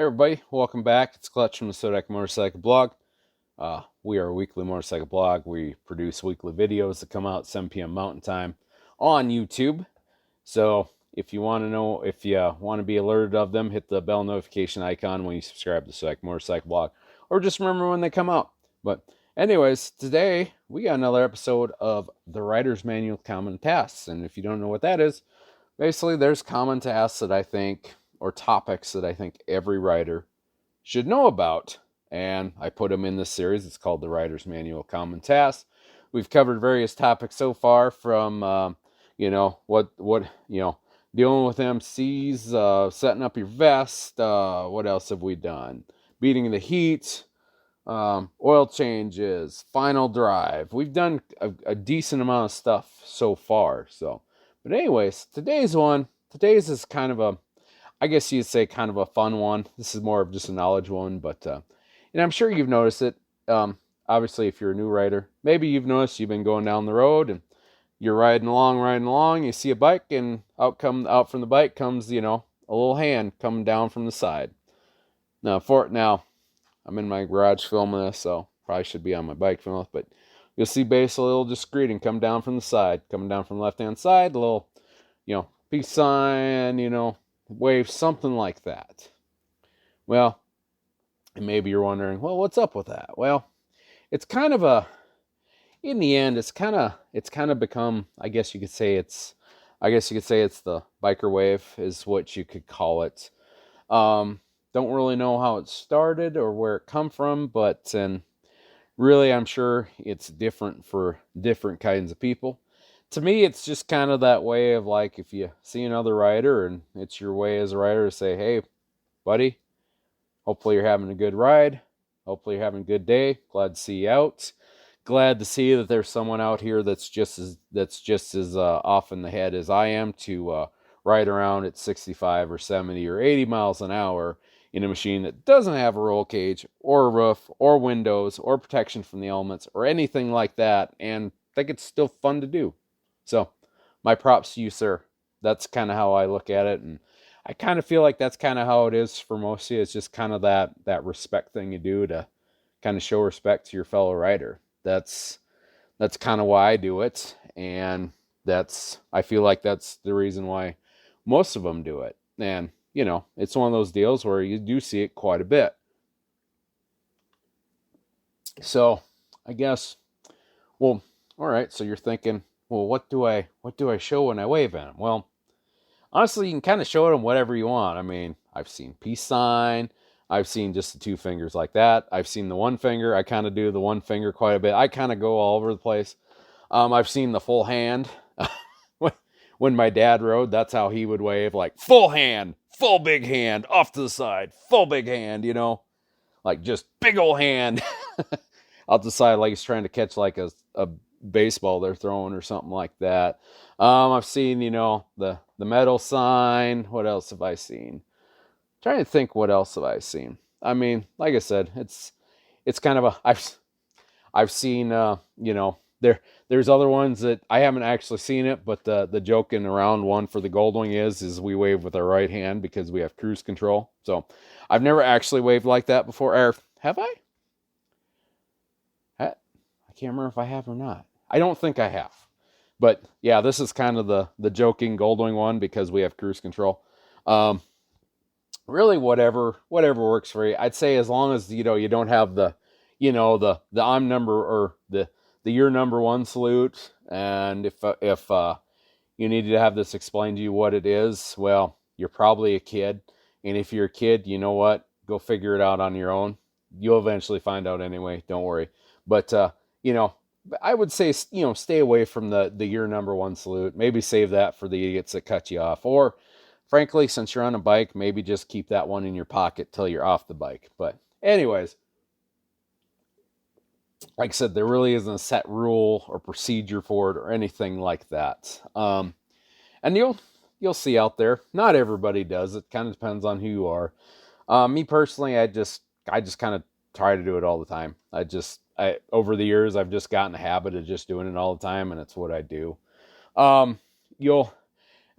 everybody, welcome back. It's Clutch from the Sodak Motorcycle Blog. We are a weekly motorcycle blog. We produce weekly videos that come out 7 p.m. Mountain Time on YouTube. So if you want to know, if you want to be alerted of them, hit the bell notification icon when you subscribe to the Sodak Motorcycle Blog, or just remember when they come out. But anyways, today we got another episode of the Rider's Manual Common Tasks. And if you don't know what that is, basically there's common tasks that I think, or topics that I think every rider should know about. And I put them in this series. It's called the Rider's Manual Common Tasks. We've covered various topics so far, from, dealing with MCs, setting up your vest. What else have we done? Beating the heat, oil changes, final drive. We've done a decent amount of stuff so far. But anyways, today's is kind of I guess you'd say kind of a fun one. This is more of just a knowledge one, but and I'm sure you've noticed it. Obviously, if you're a new rider, maybe you've noticed you've been going down the road and you're riding along. You see a bike, and out from the bike comes, a little hand coming down from the side. Now, I'm in my garage filming this, so probably should be on my bike filming this, but you'll see basically a little just greeting come down from the side, coming down from the left-hand side, a little, peace sign, wave, something like that. Well, and maybe you're wondering, well, what's up with that? Well, it's kind of in the end, it's kind of become, I guess you could say it's the biker wave is what you could call it. Don't really know how it started or where it come from, but really, I'm sure it's different for different kinds of people. To me, it's just kind of that way of, like, if you see another rider and it's your way as a rider to say, hey, buddy, hopefully you're having a good ride. Hopefully you're having a good day. Glad to see you out. Glad to see that there's someone out here that's just as off in the head as I am to ride around at 65 or 70 or 80 miles an hour in a machine that doesn't have a roll cage or a roof or windows or protection from the elements or anything like that, and think it's still fun to do. So my props to you, sir. That's kind of how I look at it, and I kind of feel like that's kind of how it is for most of you. It's just kind of that respect thing you do to kind of show respect to your fellow rider. That's kind of why I do it, and I feel like that's the reason why most of them do it. And it's one of those deals where you do see it quite a bit. So I guess, well, all right. So you're thinking, well, what do I show when I wave at them? Well, honestly, you can kind of show them whatever you want. I mean, I've seen peace sign. I've seen just the two fingers like that. I've seen the one finger. I kind of do the one finger quite a bit. I kind of go all over the place. I've seen the full hand. When my dad rode, that's how he would wave, like full hand, full big hand, off to the side, full big hand, like just big old hand out the side, like he's trying to catch like a baseball they're throwing or something like that. I've seen, the metal sign. What else have I seen? Trying to think, what else have I seen? I mean, like I said, it's kind of I've seen, there's other ones that I haven't actually seen it, but the joking around one for the Goldwing is we wave with our right hand because we have cruise control. So I've never actually waved like that before. Or have I? I can't remember if I have or not. I don't think I have. But yeah, this is kind of the joking Goldwing one because we have cruise control. Really, whatever works for you. I'd say as long as you don't have the I'm number or the you're number one salute, and if you need to have this explained to you what it is, well, you're probably a kid, and if you're a kid, you know what? Go figure it out on your own. You'll eventually find out anyway. Don't worry. But I would say stay away from the you're number one salute. Maybe save that for the idiots that cut you off, or frankly, since you're on a bike, maybe just keep that one in your pocket till you're off the bike. But anyways, like I said, there really isn't a set rule or procedure for it or anything like that. And you'll see out there, not everybody does. It kind of depends on who you are. Me personally, I just kind of try to do it all the time. Over the years, I've just gotten a habit of just doing it all the time, and it's what I do. And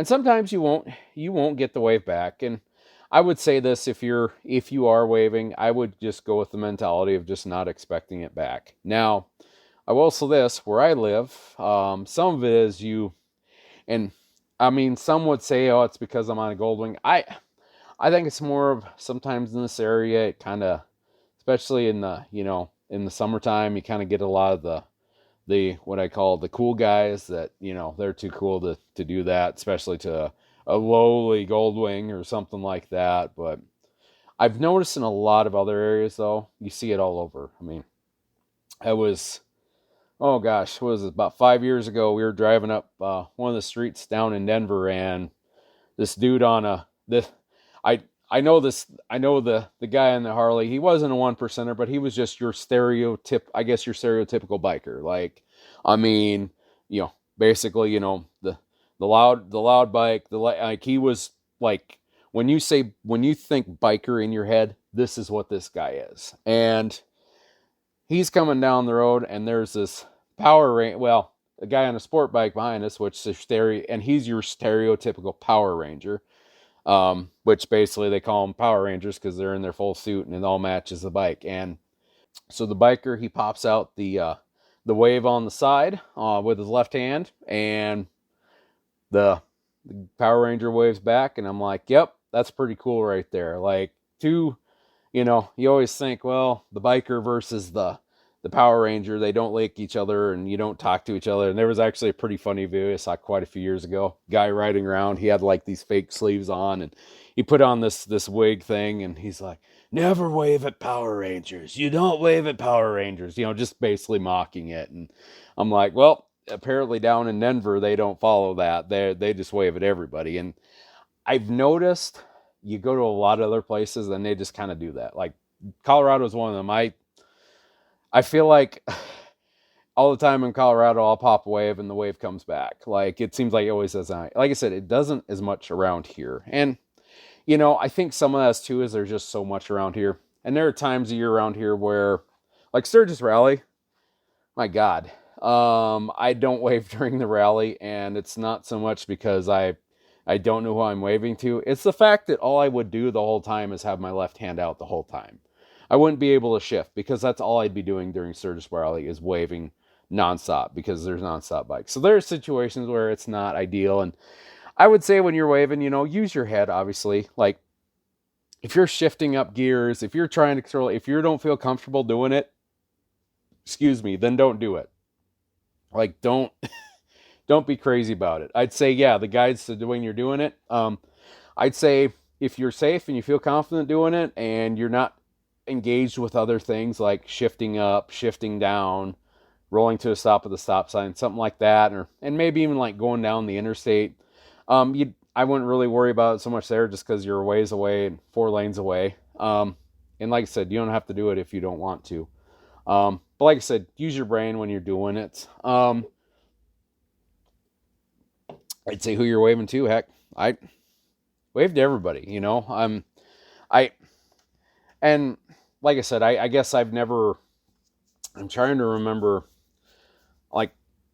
sometimes you won't get the wave back. And I would say this: if you are waving, I would just go with the mentality of just not expecting it back. Now, I will say this: where I live, some of it is you, and I mean, some would say, "Oh, it's because I'm on a Goldwing." I think it's more of sometimes in this area, it kind of, especially in the in the summertime, you kind of get a lot of the what I call the cool guys that they're too cool to do that, especially to a lowly Goldwing or something like that. But I've noticed in a lot of other areas though, you see it all over. I mean, I was oh gosh, what was it, about 5 years ago? We were driving up one of the streets down in Denver, and this dude on I I know the guy on the Harley. He wasn't a one percenter, but he was just your I guess your stereotypical biker. Like, I mean, basically, the loud bike, like he was like when you think biker in your head, this is what this guy is. And he's coming down the road, and there's this the guy on a sport bike behind us, which is and he's your stereotypical Power Ranger, which basically they call them Power Rangers because they're in their full suit and it all matches the bike. And so the biker, he pops out the wave on the side with his left hand, and the Power Ranger waves back, and I'm like, yep, that's pretty cool right there. Like, you always think, well, the biker versus the Power Ranger, they don't like each other and you don't talk to each other. And there was actually a pretty funny video I saw quite a few years ago. Guy riding around, he had like these fake sleeves on, and he put on this wig thing, and he's like, never wave at Power Rangers. You don't wave at Power Rangers, just basically mocking it. And I'm like, well, apparently down in Denver, they don't follow that. They just wave at everybody. And I've noticed you go to a lot of other places and they just kind of do that. Like Colorado is one of them. I feel like all the time in Colorado, I'll pop a wave and the wave comes back. Like, it seems like it always does that. Like I said, it doesn't as much around here. And, I think some of that too is there's just so much around here. And there are times a year around here where, like Sturgis Rally, my God, I don't wave during the rally. And it's not so much because I don't know who I'm waving to. It's the fact that all I would do the whole time is have my left hand out the whole time. I wouldn't be able to shift because that's all I'd be doing during Sturgis Rally is waving nonstop because there's nonstop bikes. So there are situations where it's not ideal. And I would say when you're waving, use your head, obviously. Like, if you're shifting up gears, if you're trying to control it, if you don't feel comfortable doing it, then don't do it. Like, don't be crazy about it. I'd say, yeah, the guides to when you're doing it. I'd say if you're safe and you feel confident doing it and you're not engaged with other things like shifting up, shifting down, rolling to a stop at the stop sign, something like that, and maybe even like going down the interstate. I wouldn't really worry about it so much there just because you're a ways away and 4 lanes away. And like I said, you don't have to do it if you don't want to. But like I said, use your brain when you're doing it. I'd say who you're waving to. Heck, I wave to everybody. And like I said, I guess I'm trying to remember, like,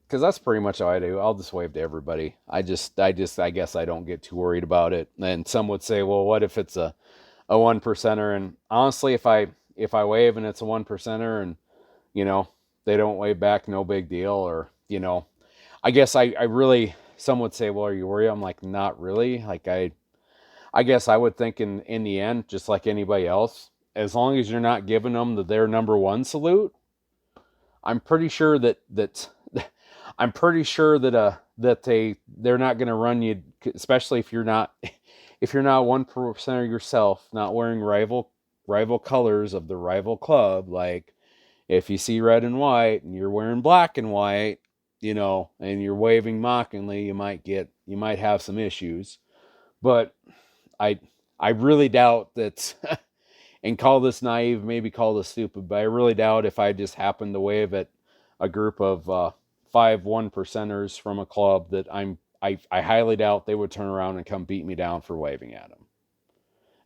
because that's pretty much how I do. I'll just wave to everybody. I guess I don't get too worried about it. And some would say, well, what if it's a one percenter? And honestly, if I wave and it's a one percenter and, they don't wave back, no big deal. Or, I guess I really, some would say, well, are you worried? I'm like, not really. Like, I guess I would think in the end, just like anybody else, as long as you're not giving them their number one salute, I'm pretty sure that they're not going to run you, especially if you're not 1% yourself, not wearing rival colors of the rival club. Like, if you see red and white and you're wearing black and white, and you're waving mockingly, you might have some issues. But I really doubt that, and call this naive, maybe call this stupid, but I really doubt if I just happened to wave at a group of 5 1%ers from a club that I highly doubt they would turn around and come beat me down for waving at them.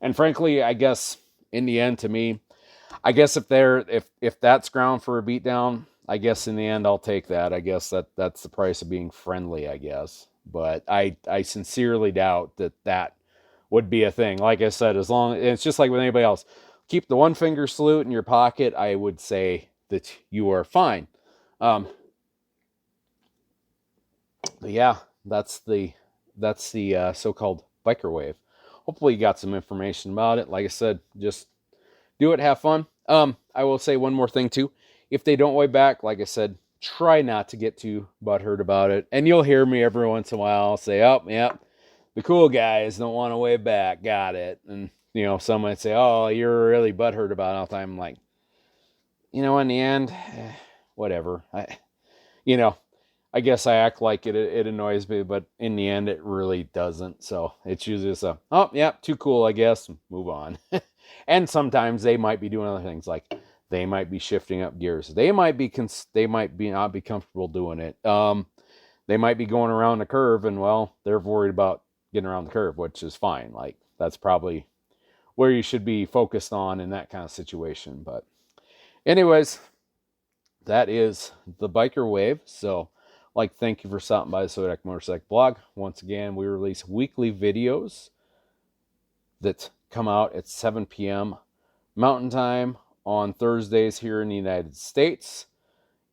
And frankly, I guess in the end, to me, I guess if that's ground for a beatdown, I guess in the end I'll take that. I guess that's the price of being friendly, I guess. But I sincerely doubt that would be a thing. Like I said, as long, it's just like with anybody else, keep the one finger salute in your pocket. I would say that you are fine. But yeah, that's the so-called biker wave. Hopefully you got some information about it. Like I said, just do it, have fun. I will say one more thing too. If they don't wave back, like I said, try not to get too butthurt about it. And you'll hear me every once in a while say, "Oh, yeah, the cool guys don't want to wave back. Got it." And someone might say, "Oh, you're really butthurt about it all the time." I'm like, in the end, whatever. I guess I act like it annoys me, but in the end, it really doesn't. So it's usually just oh, yeah, too cool, I guess. Move on. And sometimes they might be doing other things, like they might be shifting up gears. They might not be comfortable doing it. They might be going around the curve, and well, they're worried about getting around the curve, which is fine. Like that's probably where you should be focused on in that kind of situation. But anyways, that is the biker wave. So thank you for stopping by the Zodiac Motorcycle blog. Once again, we release weekly videos that come out at 7 p.m. Mountain Time on Thursdays here in the United States.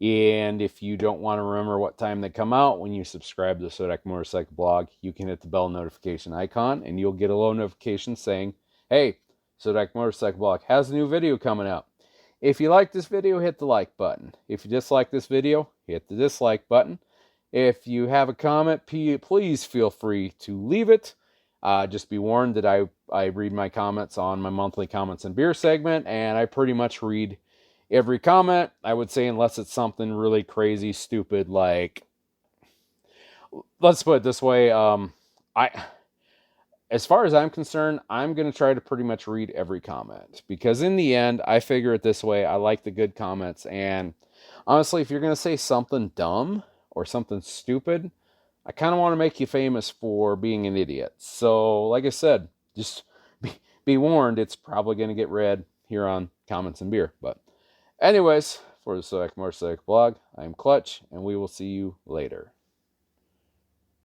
And if you don't want to remember what time they come out, when you subscribe to the Zodiac Motorcycle blog, you can hit the bell notification icon and you'll get a little notification saying, "Hey, Zodiac Motorcycle blog has a new video coming out." If you like this video, hit the like button. If you dislike this video, hit the dislike button. If you have a comment, please feel free to leave it. Just be warned that I read my comments on my monthly comments and beer segment, and I pretty much read every comment, I would say, unless it's something really crazy, stupid, like, let's put it this way, as far as I'm concerned, I'm going to try to pretty much read every comment, because in the end, I figure it this way, I like the good comments, and honestly, if you're going to say something dumb or something stupid, I kind of want to make you famous for being an idiot. So, like I said, just be warned, it's probably going to get read here on Comments and Beer. But anyways, for the Zodiac Motorcycle blog, I'm Clutch, and we will see you later.